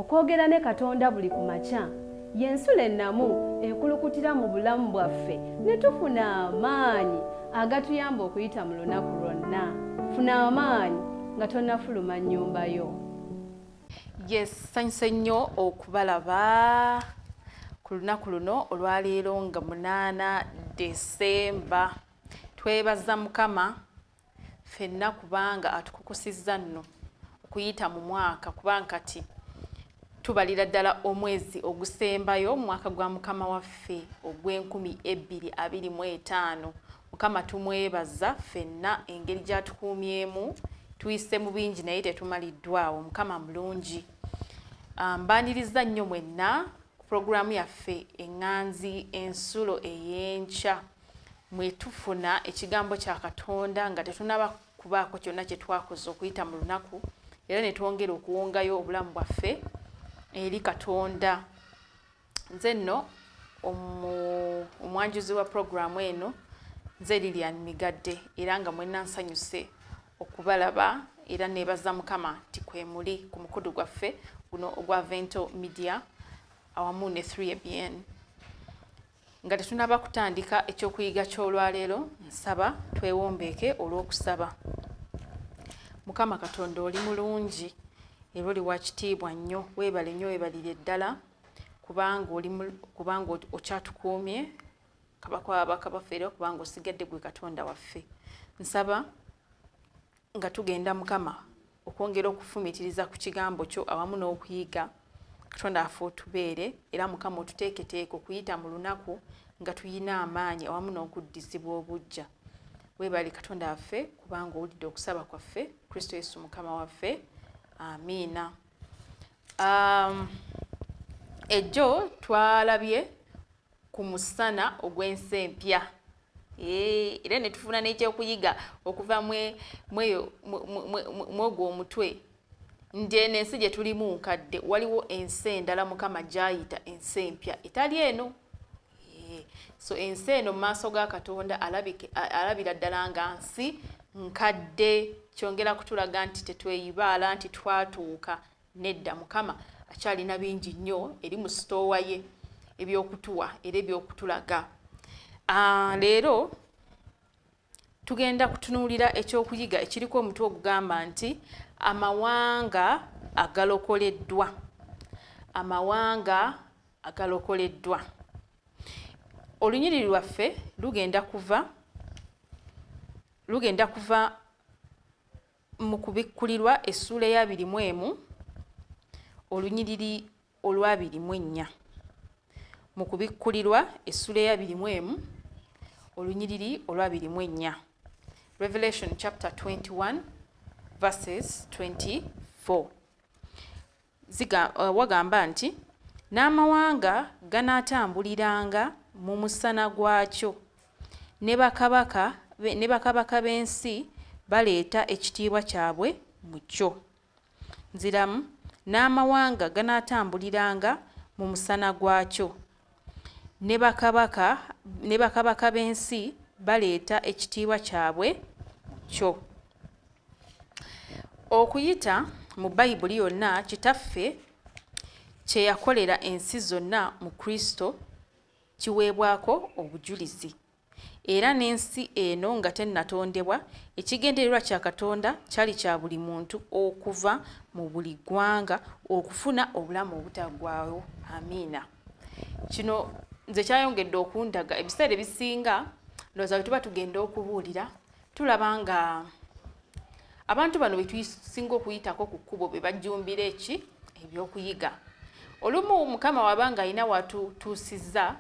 okwogera ne Katonda buli ku makya y'ensula ennamu ekulukutira mu bulamu bwaffe ne tufuna amaanyi agatuyamba okuyita mu lunaku lwonna. Funa amaanyi nga tonnafuluma nnyumba yo. Yes, sanyuse nnyo okubalaba ku lunaku luno olwaleero nga 8 Desemba. Twebaza Mukama ffenna kubanga atukukusizza nno okuyita mu mwaka, kubanga kati tubalira ddala omwezi ogusembayo mu mwaka gwa Mukama waffe ogw'2025. Mukama tumwebaza ffenna engeri gy'atukuumyemu, tuyise mu bingi naye tetumaliddwawo. Mukama mulungi. Mbaniriza nnyo mwenna ku pulogulaamu yaffe eŋŋanzi ensulo ey'enkya, mwe tufuna ekigambo kya Katonda nga tetunaba kubaako kyonna kye twakoze okuyita mu lunaku, era ne twongera okuwongayo obulamu bwaffe eri Katonda. Nze nno omwanjuzi wa pulogulaamu eno nze Lilian Migadde, era nga mwenna nsanyuse okubalaba era neebaza Mukama nti kwemuli ku mukudu gwaffe guno ogwa Vento Media awamu ne 3ABN. Nga tetunaba kutandika ekyokuyiga ky'olwaleero, nsaba twewombeeke olw'okusaba. Mukama Katonda oli mulungi era oli wa kitiibwa nnyo. Weebale nnyo, weebalire ddala kubanga okyatukuumye kabaka w'abakabaffe, era kubanga osigadde gwe Katonda waffe. Nsaba nga tugenda Mukama okwongera okufumitiriza ku kigambo kyo awamu n'okuyiga. Katonda waffe otubeere, era Mukama otuteeketeeke okuyita mu lunaku nga tuyina amaanyi awamu n'okuddizibwa obujja. Weebale Katonda waffe kubanga owulidde okusaba kwaffe. Kristo Yesu Mukama waffe. Amiina. Ejjo twalabye ku musana ogw'ensi empya. Era ne tufuna n'ekyokuyiga okuva mwogwo omutwe nti eno ensi gye tulimu nkadde, waliwo ensi endala Mukama gy'ayita ensi empya etali eno. So ensi eno mu maaso ga Katonda alabira ddala nga nsi nkadde, kyongera kutulaga nti tetweyibaala nti twatuuka. Nedda, Mukama akyalina bingi nnyo eri mu sitoowa ye ebyokutuwa era ebyokutulaga. Leero tugenda kutunuulira ekyokuyiga ekiriko omutwe ogugamba nti amawanga agalokoleddwa. Amawanga agalokoleddwa. Olunyiriri lwaffe lugenda kuva mu kubikkulirwa essuula ya 21 olunyiriri olwa 24. Mu kubikkulirwa essuula ya 21 olunyiriri olwa 24. Revelation chapter 21 verses 24. Wagamba nti n'amawanga ganaatambuliranga mu musana gwakyo, ne bakabaka b'ensi baleeta ekitiibwa kyabwe mu kyo. Nziramu, n'amawanga ganaatambuliranga mu musana gwakyo, ne bakabaka b'ensi baleeta ekitiibwa kyabwe mu kyo. Okuyita mu Bayibuli yonna Kitaffe kye yakolera ensi zonna mu Kristo kiweebwako obujulizi. Era n'ensi eno nga tennatondebwa, ekigendererwa kya Katonda kyali kya buli muntu okuva mu buli ggwanga okufuna obulamu obutaggwaawo. Amiina. Kino nze kyayongedde okundaga ebiseera ebisinga ndowooza bwe tuba tugenda okubuulira tulaba nga abantu bano bwe tusinga okuyitako ku kkubo be bajjumbira ebyokuyiga. Olumu Mukama wabanga alina watutuusizza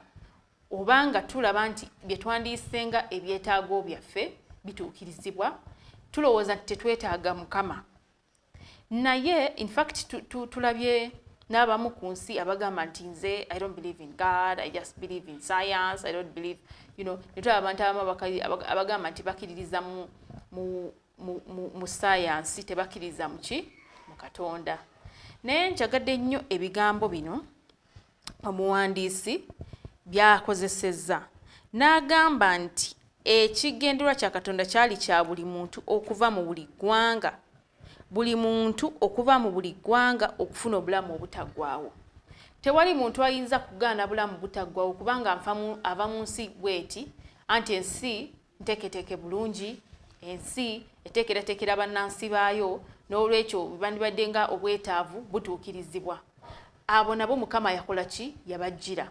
obanga tulaba nti bye twandiyisenga ebyetaago byaffe bituukirizibwa, tulowooza nti tetwetaaga Mukama. Naye in fact tulabye n'abamu ku nsi abagamba nti nze I don't believe in God, I just believe in science, I don't believe, netulaba abantu abamu abagamba nti bakkiririza mu science, tebakkiriza mu Katonda. Naye njagadde nnyo ebigambo bino omuwandiisi byakozesezza. N'agamba nti ekigendererwa kya Katonda kyali kya buli muntu okuva mu buli ggwanga buli muntu okuva mu buli ggwanga okufuna obulamu obutaggwaawo. Tewali muntu ayinza kugaana bulamu butaggwaawo kubanga ava mu nsi bweti anti ensi nteeketeeke bulungi, ensi eteekerateekera bannansi baayo, n'olwekyo bandibadde nga obwetaavu butuukirizibwa. Abo nabo Mukama yakola ki? Yabajjira.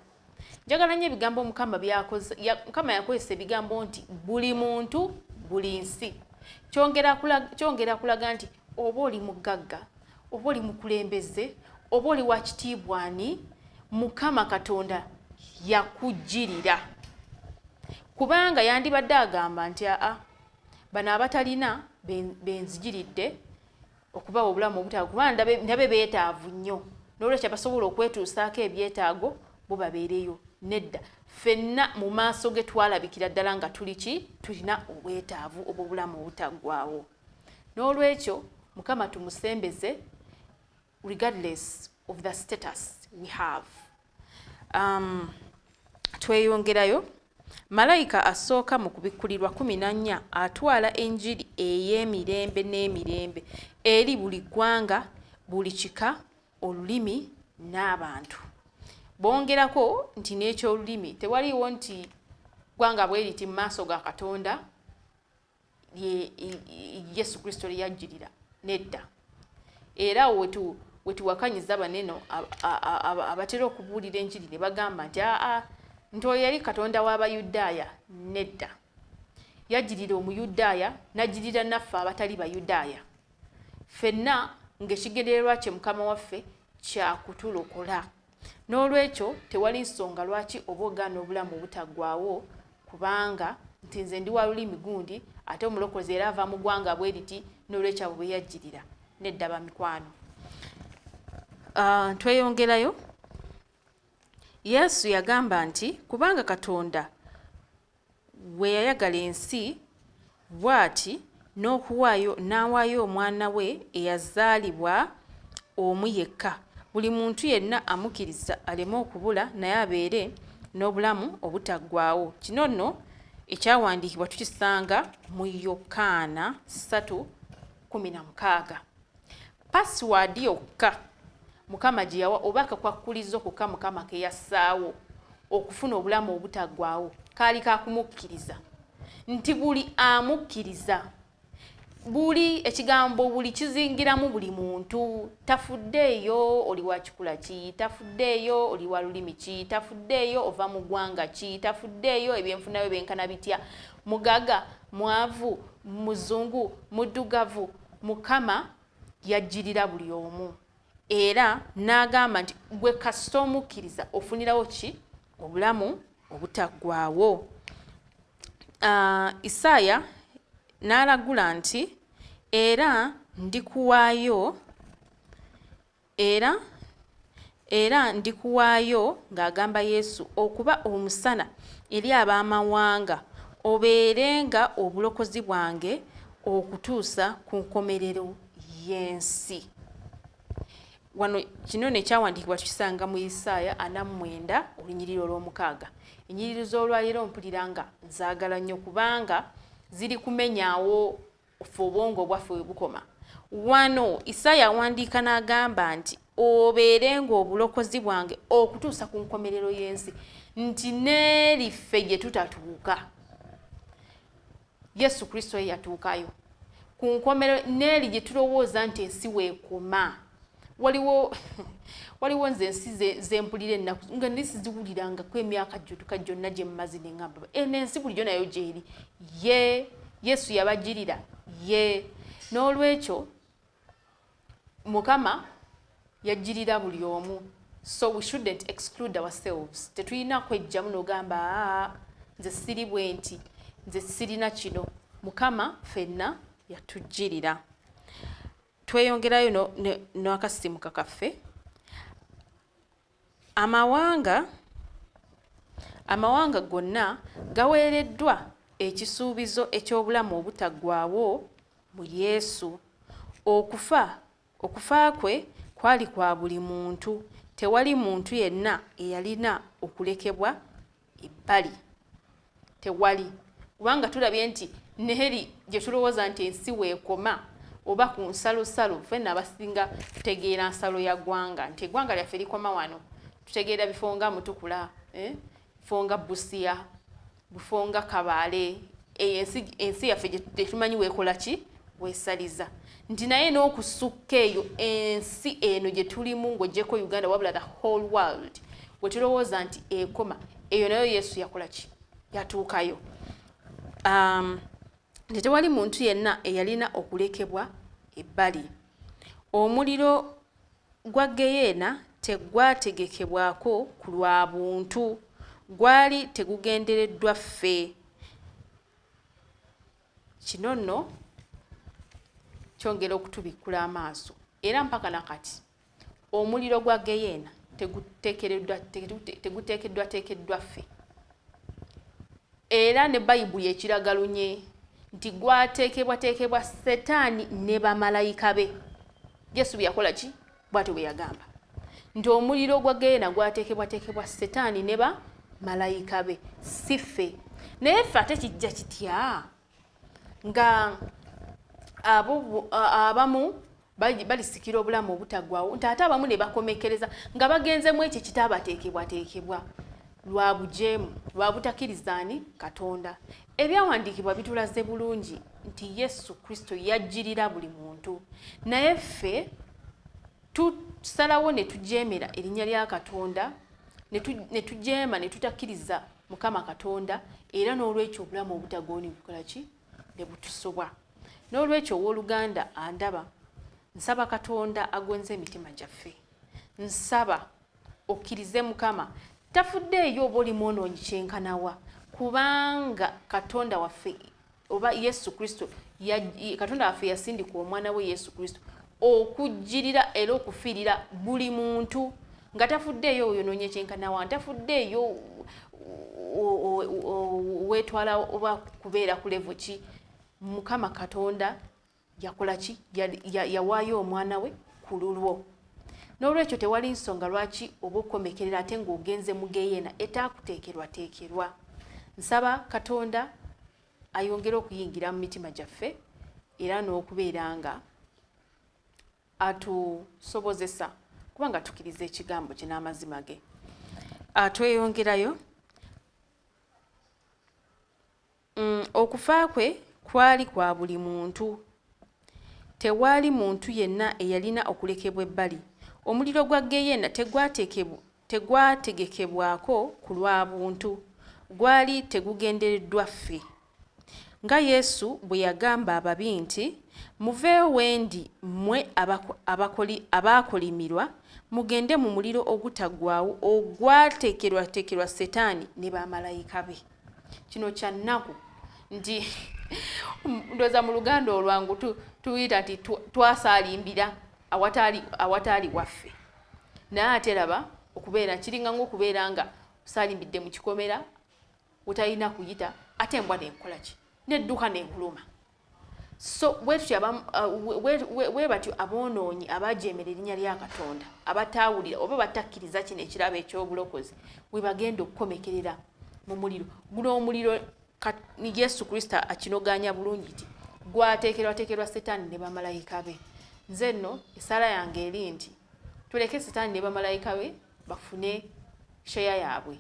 Njagala nnyo ebigambo Mukama byakoze. Mukama yakozesa ebigambo nti buli muntu, buli nsi. Kyongera kulaga nti oba oli mugagga, oba oli mukulembeze, oba oli wa kitiibwani, Mukama Katonda yakujjirira. Kubanga yandibadde agamba nti bano abatalina benzigiridde okubawa obulamu obutaggwaawo kubanga ndabe beetaavu nnyo. N'olwekyo basobola okwetuusaako ebyetaago bo babeereyo. Nedda, ffenna mu maaso ge twalabikira ddala nga tulina obwetaavu obw'obulamu obutaggwaawo. N'olwekyo Mukama tumusembeze regardless of the status we have. Tweyongerayo. Malayika asooka mu kubikkulirwa 14 atwala enjiri ey'emirembe n'emirembe eri buli ggwanga, buli kika, olulimi n'abantu. Bongerako nti n'ekyolulimi tewaliwo nti ggwanga bwe liti mu maaso ga Katonda Yesu Kristo lye yajjirira. Nedda. Era wetuwakanyiza baneno abatera okubuulira enjiri ne bagamba nti nti oyo yali Katonda w'Abayudaaya. Nedda. Yajjirira Omuyudaaya n'ajjirira naffe abatali Bayudaaya. Ffenna ng'ekigendererwa kye Mukama waffe kya kutulokola. N'olwekyo tewali nsonga lwaki oba ogaana obulamu obutaggwaawo kubanga nti nze ndi wa lulimi gundi ate omulokozi era ava mu ggwanga bwe liti n'olwekyo abo bwe yajjirira. Nedda bamikwano. Tweyongerayo. Yesu yagamba nti kubanga Katonda we yayagala ensi bw'ati n'awaayo omwana we eyazaalibwa omu yekka, buli muntu yenna amukkiriza aleme okubula naye abeere n'obulamu obutaggwaawo. Kino nno ekyawandiikibwa tukisanga mu Yokaana 3:16. Password yokka Mukama gye yawa oba akakwakkulizo kokka Mukama ke yassaawo okufuna obulamu obutaggwaawo kaali kakumukkiriza. Nti buli amukkiriza, buli ekigambo buli kizingiramu buli muntu. Tafuddeeyo oli wa kikula ki, tafuddeeyo oli wa lulimi ki, tafuddeeyo ova mu ggwanga ki, tafuddeeyo ebyenfunayo benkana bitya, mugaga, mwavu, muzungu, muddugavu. Mukama yajjirira buli omu. Era n'agamba nti gwe kasita omukkiriza ofunirawo ki? Obulamu obutaggwaawo. Isaaya n'alagula nti era ndikuwaayo ng'agamba Yesu okuba omusana eri ab'amawanga obeerenga obulokozi bwange okutuusa ku nkomerero y'ensi. Wano kino nekyawandiikibwa tukisanga mu Isaaya 49 olunyiriri olw'omukaaga. Ennyiriri z'olwaleero mpulira nga nzaagala nnyo kubanga ziri kumenyaawo ffe obwongo bwaffe we bukoma. Wano Isaaya awandiika n'agamba nti obeerenga obulokozi bwange okutuusa ku nkomerero y'ensi, nti n'eri ffe gye tutatuuka Yesu Kristo ye yatuukayo ku nkomerero, n'eri gye tulowooza nti ensi weekoma. Waliwo nze ensi zempulira ennaku nga nisi ziwulirangako emyaka gyotuka gyonna gye mmaze ne ngamba ensi bulijjo nayo gyeri Yesu yabajjirira ye. N'olwekyo Mukama yajjirira buli omu, so we shouldn't exclude ourselves. Tetulina kwejjamu n'ogamba nze siri bwe nti, nze sirina kino. Mukama ffenna yatujjirira. Tweyongerayo n'akasimuka kaffe. Amawanga gonna gaweereddwa ekisuubizo eky'obulamu obutaggwaawo mu Yesu. Okufa kwe kwali kwa buli muntu. Tewali muntu yenna eyalina okulekebwa ebbali. Tewali. Kubanga tulabye nti neheri gye tulowooza nti ensi weekoma, oba ku nsalosalo ffenna abasinga tutegeera nsalo ya ggwanga nti eggwanga lyaffe likoma wano tutegeera bifo nga Mutukula bifo nga Busia bifo nga Kabaale ensi yaffe tetumanyi weekola ki weesaliza nti naye n'okusukka eyo ensi eno gye tulimu ng'oggyeko Uganda wabula the whole world we tulowooza nti ekoma eyo nayo Yesu yakola ki yatuukayo tewali muntu yenna eyalina okulekebwa ebbali omuliro gwa Geyeena tegwategekebwako ku lwa buntu gwali tegugendereddwa ffe kino nno kyongera okutubikkula amaaso era mpaka nakati omuliro gwa Geyeena teguteekeddwa ffe era ne Bayibuli ekiragalunye nti gwateekebwa Setaani ne bamalayika be Yesu bwe yakola ki bw'atyo bwe yagamba nti omuliro gwa Geyeena gwateekebwa Setaani ne bamalayika be si ffe naye ffe ate kijja kitya nga abamu balisikira obulamu obutaggwaawo nti ate abamu ne bakomekereza nga bagenzemu ekyo kitaabateekebwateekebwa lwa bujeemu lwa butakkirizaani Katonda ebyawandiikibwa bitulaze bulungi nti Yesu Kristo yajjirira buli muntu naye ffe tusalawo ne tujeemera erinnya lya Katonda ne tujeema ne tutakkiriza Mukama Katonda era n'olwekyo obulamu obutagooni bukola ki ne butusobwa n'olwekyo owooluganda andaba nsaba Katonda agwenze emitima gyaffe nsaba okkirize Mukama tafuddeeyo oba oli mwonoonyi kyenkanawa kubanga Katonda waffe oba Yesu Kristo Katonda waffe yasindika omwana we Yesu Kristo okujjirira era okufiirira buli muntu nga tafuddeeyo oyonoonye kyenkanawa tafuddeeyo weetwala oba kubeera ku levo ki Mukama Katonda yakola ki yawaayo omwana we ku lulwo n'olwekyo tewali nsonga lwaki oba okukomekerera ate ng'ogenze mu Geyeena etaakuteekerwateekerwa nsaba Katonda ayongere okuyingira mu mitima gyaffe era n'okubeera nga atusobozesa kubanga tukkiriza ekigambo kye n'amazima ge tweyongerayo okufa kwe kwali kwa buli muntu tewaali muntu yenna eyalina okulekebwa ebbali omuliro gwa Geyeena tegwategekebwako ku lwa buntu gwali tegugendereddwa ffe nga Yesu bwe yagamba ababi nti muveewo wendi mmwe abaakolimirwa mugende mu muliro ogutaggwaawo ogwateekerwateekerwa Setaani ne bamalayika be kino kya nnaku nti ndowooza mu Luganda olwangu tuyita nti twasaalimbira awataali waffe naye ate raba okubeera kiringa ng'okubeera nga osaalimbidde mu kikomera utalina kuyita ate embwa nenkola ki nedduka nenkuluma so bwe batyo aboonoonyi abajeemera erinnya lya Katonda abataawulira oba batakkiriza kino ekirabo ekyobulokozi we bagenda okukomekerera mu muliro guno omuliro Yesu Kristo akinoganya bulungi nti gwateekerwateekerwa Setaani ne bamalayika be nze nno esala yange eri nti tuleke Setaani ne bamalayika be bafune sheya yaabwe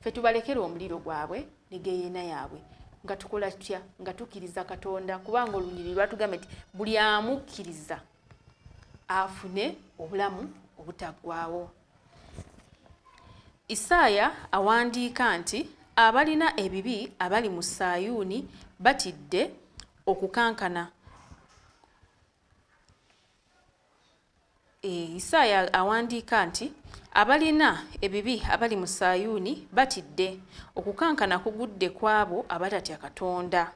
ffe tubalekera omuliro gwabwe ne Geyeena yaabwe nga tukola tutya nga tukkiriza Katonda kubanga olunyiriri lwatugamba nti buli amukkiriza afune obulamu obutaggwaawo Isaaya awandiika nti abalina ebibi abali mu Sayuuni batidde okukankana Isaaya awandiika nti abalina ebibi abali mu Sayuuni batidde okukankana kugudde kwabo abatatya Katonda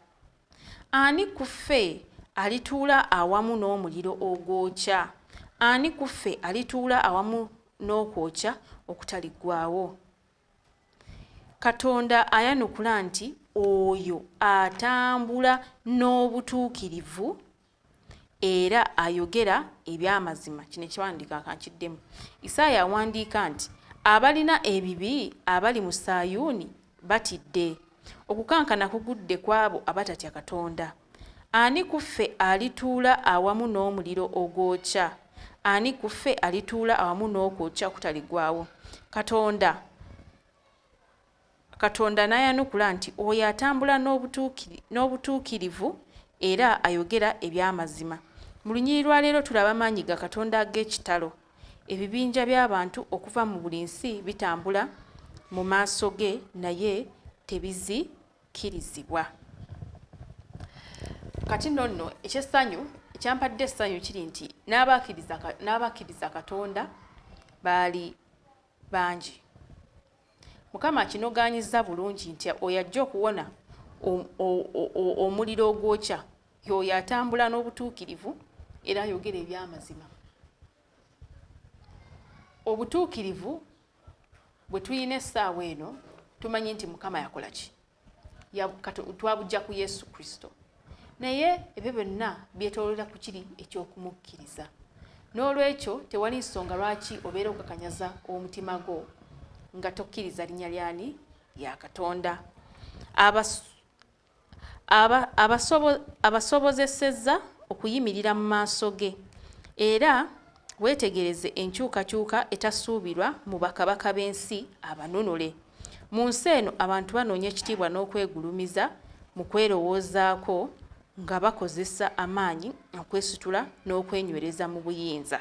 ani ku ffe alituula awamu n'omuliro ogwokya ani ku ffe alituula awamu n'okwokya okutaliggwaawo Katonda ayanukula nti oyo atambula n'obutuukirivu era ayogera eby'amazima kino ekiwandiika kankiddemu Isaaya awandiika nti abalina ebibi abali mu Sayuuni batidde okukankana kugudde kwabo abatatya Katonda ani ku ffe alituula awamu n'omuliro ogwokya? Ani ku ffe alituula awamu n'okwokya okutaligwawo? Katonda n'ayanukula nti oyo atambula n'obutuukirivu era ayogera eby'amazima. Mu lunyiriri lwa leero tulaba amaanyi ga Katonda ag'ekitalo. Ebibinja by'abantu okuva mu buli nsi bitambula mu maaso ge naye tebizikirizibwa. Kati nno ekyampadde essanyu kiri nti n'abakkiriza Katonda baali bangi. Mukama akinogaanyiza bulungi nti oyo ajja okuwona omuliro ogwokya y'oyo atambula n'obutuukirivu era ayogera eby'amazima. Obutuukirivu bwe tuyina essaawa eno tumanyi nti Mukama yakola ki? Twabujja ku Yesu Kristo. Naye ebyo byonna byetoolera ku kiri eky'okumukkiriza. N'olwekyo tewali nsonga lwaki obeera okakanyaza omutima gwo nga tokkiriza linnya lyani lya Katonda. Abasobozesezza okuyimirira mu maaso ge era weetegereze enkyukakyuka etasuubirwa mu bakabaka b'ensi abanunule. Mu nsi eno abantu banoonya ekitiibwa n'okwegulumiza mu kwerowoozaako nga bakozesa amaanyi okwesitula n'okwenywereza mu buyinza.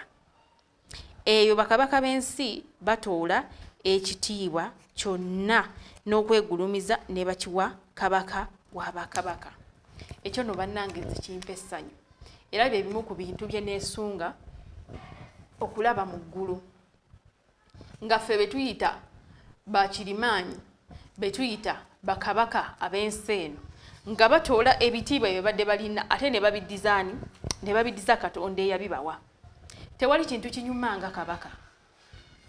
Eyo bakabaka b'ensi batoola ekitiibwa kyonna n'okwegulumiza ne bakiwa kabaka wa bakabaka. Ekyo no bannange nze kimpa essanyu era bye bimu ku bintu bye neesunga okulaba mu ggulu nga ffe be tuyita bakirimaanyi be tuyita bakabaka ab'ensi eno nga batoola ebitiibwa bye badde balina ate ne babiddiza Katonda eyabibawa. Tewali kintu kinyuma nga kabaka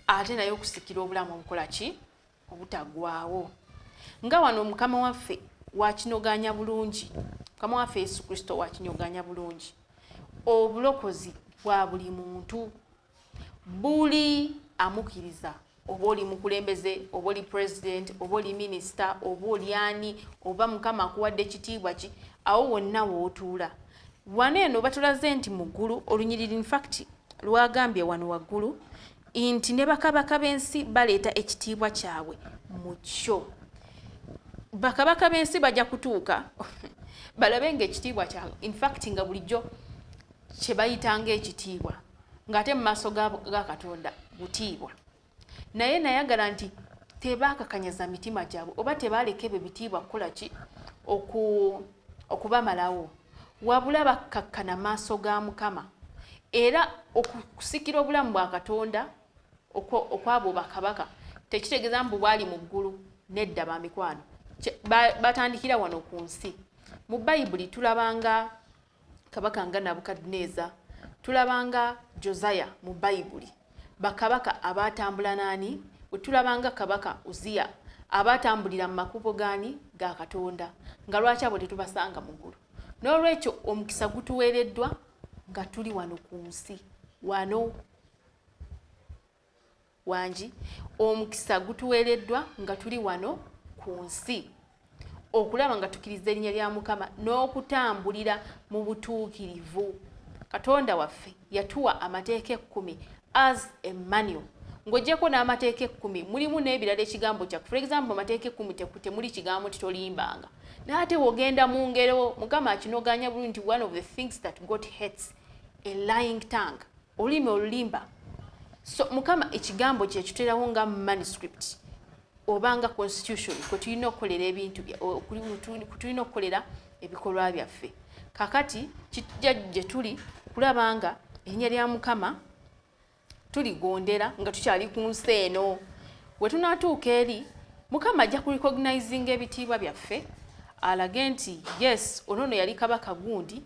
ate naye okusikira obulamu obukola ki? Obutaggwaawo. Nga wano Mukama waffe wakinoganya bulungi, Mukama waffe Yesu Kristo wakinyoganya bulungi. Obulokozi bwa buli muntu, buli amukkiriza, oba oli mukulembeze, oba oli president, oba oli minisita, oba oli ani, oba Mukama akuwadde ekitiibwa ki, awo wonna wootuula. Wano eno batulaze nti mu ggulu olunyiriri in fact lwagambye wano waggulu nti ne bakabaka b'ensi baleeta ekitiibwa kyabwe mu kyo. Bakabaka b'ensi bajja kutuuka balabe ng'ekitiibwa kyabwe in fact nga bulijjo kye bayitanga ekitiibwa ng'ate mu maaso ga Katonda butiibwa. Naye nayagala nti tebaakakanyaza mitima gyabwe oba tebaaleka ebyo bitiibwa kukola ki? Okubamalawo. Wabula bakkakkana maaso ga Mukama era okusikira obulamu bwa Katonda okwabo bakabaka tekitegeeza mbu bwali mu ggulu. Nedda ba mikwano, batandikira wano ku nsi. Mu Bayibuli tulabanga kabaka nga Nabukadneeza, tulabanga Josiah mu Bayibuli, bakabaka abatambula nani? Bwe tulabanga kabaka Uzziya abatambulira mu makubo gani? Ga Katonda. Nga lwaki abo tetubasanga mu ggulu? N'olwekyo omukisa gutuweereddwa nga tuli wano ku nsi. Wano wangi omukisa gutuweereddwa nga tuli wano ku nsi, okulaba nga tukkiriza erinnya lya Mukama n'okutambulira mu butuukirivu. Katonda waffe yatuwa amateeka 10 as a manual. Ng'oggyeko n'amateeka 10 mulimu n'ebirala ekigambo kyaffe. For example, amateeka 10 temuli kigambo titolimbanga. N'ate wogenda mu ngero Mukama akinoganya bulungi nti one of the things that God hates, a lying tongue, olulimi olulimba. So Mukama ekigambo kye kiterawo nga manuscript obanga constitution kwe tulina okukolera ebintu tulina okukolera ebikolwa byaffe. Kakati kijja gye tuli kulabanga erinnya lya Mukama tuligondera nga tukyali ku nsi eno. We tunaatuuka eri Mukama ajja kurecognizinga ebitiibwa byaffe alage nti yes onono yali kabaka gundi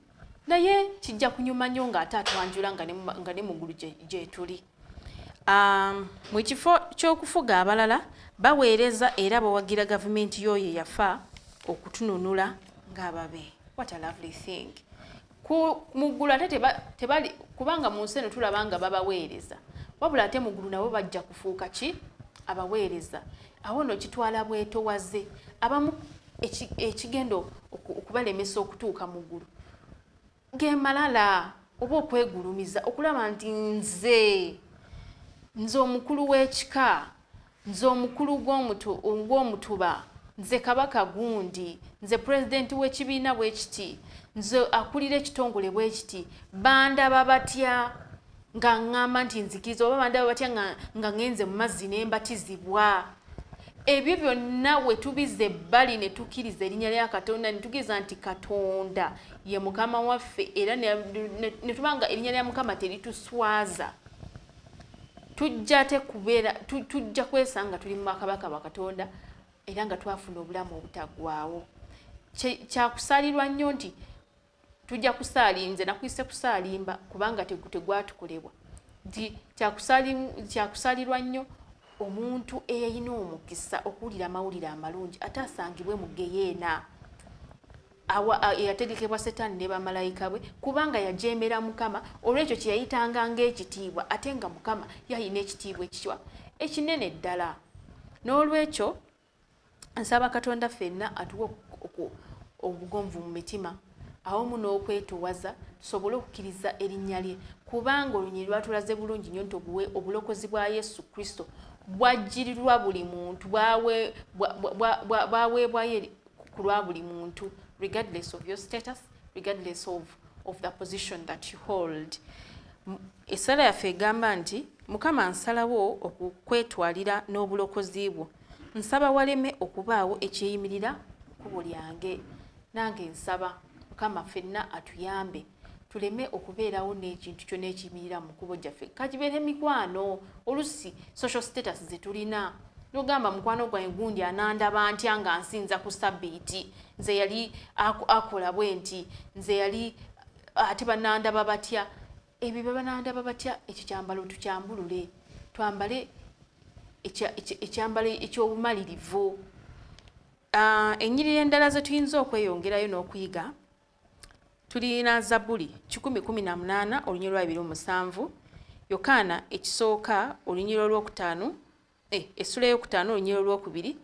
naye kijja kunyuma nnyo ng'ate atwanjula nga ne mu ggulu gye tuli. Mu kifo ky'okufuga abalala baweereza era bawagira gavumenti y'oyo yafa okutununula ng'ababe. What a lovely thing. Mu ggulu ate tebali kubanga mu nsi eno tulabanga babaweereza, wabula ate mu ggulu nabo bajja kufuuka ki? Abaweereza. Awo no kitwala bwetowaze abamu ekigendo okubalemesa okutuuka mu ggulu. gemalala oba okwegulumiza okulaba nti nze omukulu w'ekika, nze omukulu gw'omutuba, nze kabaka gundi, nze pulezidenti w'ekibiina bwekiti, nze akulira ekitongole bwekiti, bandaba batya nga ŋŋamba nti nzikiriza oba bandaba batya nga ŋŋenze mu mazzi ne mbatizibwa. Ebyo byonna we tubize ebbali ne tukkiriza erinnya lya Katonda ne tukkiriza nti Katonda ye Mukama waffe era ne tubanga erinnya lya Mukama terituswaza, tujja kwesanga tuli mu bakabaka ba Katonda era nga twafuna obulamu obutaggwaawo. Kyakusaalirwa nnyo nti tujja kusaalinze nakwise kusaalimba kubanga tegwatukolebwa nti kyakusaalirwa nnyo omuntu eyayina omukisa okuwulira amawulire amalungi ate asangibwe mu geyeena eyategekebwa Setaani ne bamalayika bwe kubanga yajeemera Mukama, olw'ekyo kye yayitanga ng'ekitiibwa ate nga Mukama yayina ekitiibwa ekinene ddala. N'olwekyo nsaba Katonda ffenna atuwe obugonvu mu mitima awamu n'okwetowaza tusobole okukkiriza erinnya lye kubanga olunyiri lwatulaze bulungi nnyo nti obulokozi bwa Yesu Kristo bwajjirirwa buli muntu, bwaweebwayo ku lwa buli muntu, regardless of your status, regardless of the position that you hold. Essala yaffe egamba nti Mukama nsalawo okukwetwalira n'obulokozi bwo, nsaba waleme okubaawo ekyeyimirira kkubo lyange. Nange nsaba Mukama ffenna atuyambe tuleme okubeerawo n'ekintu kyonna ekiyimirira mu kkubo gyaffe. Kakibeere mikwano, oluusi social status ze tulina n'ogamba mukwano gwange gundi anandaba ntya nga nsinza ku Sabbiiti, nze yali akola bwe nti, nze yali ate banandaba batya. Ebyo banandaba batya, ekyo kyambalo tukyambulule, twambale ekyambalo ekyobumalirivu. Ennyiriri endala ze tuyinza okweyongerayo n'okuyiga, tulina Zabbuli 118 olunyiriri lwa 27, Yokaana ekisooka olunyiriri olwokutaano, essula ey'okutaano olunyiriri olwokubiri,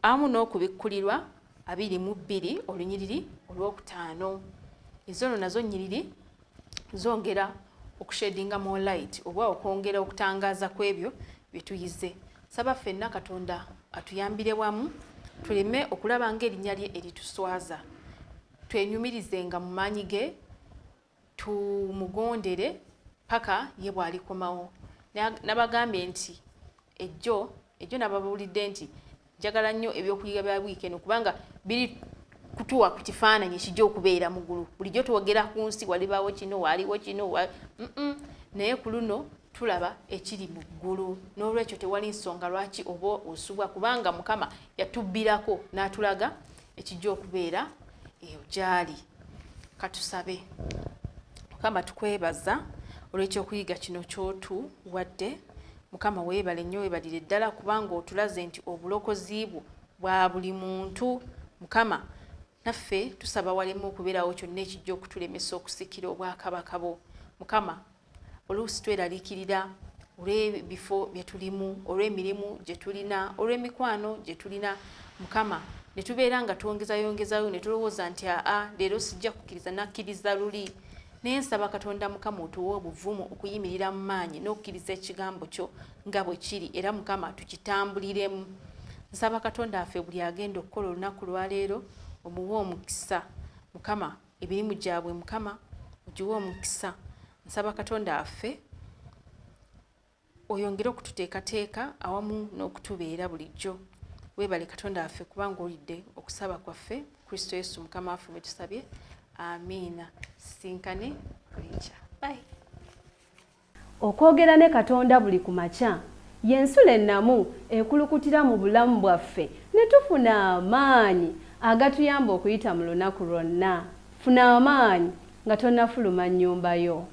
awamu n'okubikkulirwa 22 olunyiriri olwokutaano. Ezo nazo nnyiriri zongera okushedinga more light oba okwongera okutangaaza ku ebyo bye tuyize. Saba ffenna Katonda atuyambire wamu tuleme okulaba ng'erinnya lye erituswaza, twenyumirizenga mu maanyi ge, tumugondere paka ye bw'alikomawo. Nabagambye nti ejjo nababulidde nti njagala nnyo ebyokuyiga bya wiiki eno kubanga biri kutuwa ku kifaananyi ekijja okubeera mu ggulu. Bulijjo twogera ku nsi walibaawo kino, waaliwo kino, naye ku luno tulaba ekiri mu ggulu. N'olwekyo tewali nsonga lwaki oba osubwa kubanga Mukama yatubbirako n'atulaga ekijja okubeera eyo gy'ali. Katusabe. Mukama tukwebaza olw'ekyokuyiga kino ky'otuwadde. Mukama weebale nnyo, weebalire ddala kubanga otulaze nti obulokozi bwo bwa buli muntu. Mukama naffe tusaba walemu okubeerawo kyonna ekijja okutulemesa okusikira obwakabaka bwo. Mukama oluusi tweraliikirira olw'ebifo bye tulimu, olw'emirimu gye tulina, olw'emikwano gye tulina. Mukama ne tubeera nga twongezayongezayo ne tulowooza nti leero sijja kukkiriza nakkiriza luli. Naye nsaba Katonda Mukama otuwe obuvumu okuyimirira mu maanyi n'okukkiriza ekigambo kyo nga bwe kiri era Mukama tukitambuliremu. Nsaba Katonda affe buli agenda okukola olunaku lwaleero omuwe omukisa. Mukama emirimu gyabwe Mukama ogiwe omukisa. Nsaba Katonda affe oyongere okututeekateeka awamu n'okutubeera bulijjo. Weebale Katonda affe kubanga olidde okusaba kwaffe. Kristo Yesu Mukama waffe mwe tusabye. Amiina. Sinkane kulicha. Bye. Okwogera ne Katonda buli ku makya y'ensula ennamu ekulukutira mu bulamu bwaffe ne tufuna amaanyi agatuyamba okuyita mu lunaku lwonna. Funa amaanyi nga tonnafuluma nnyumba yo.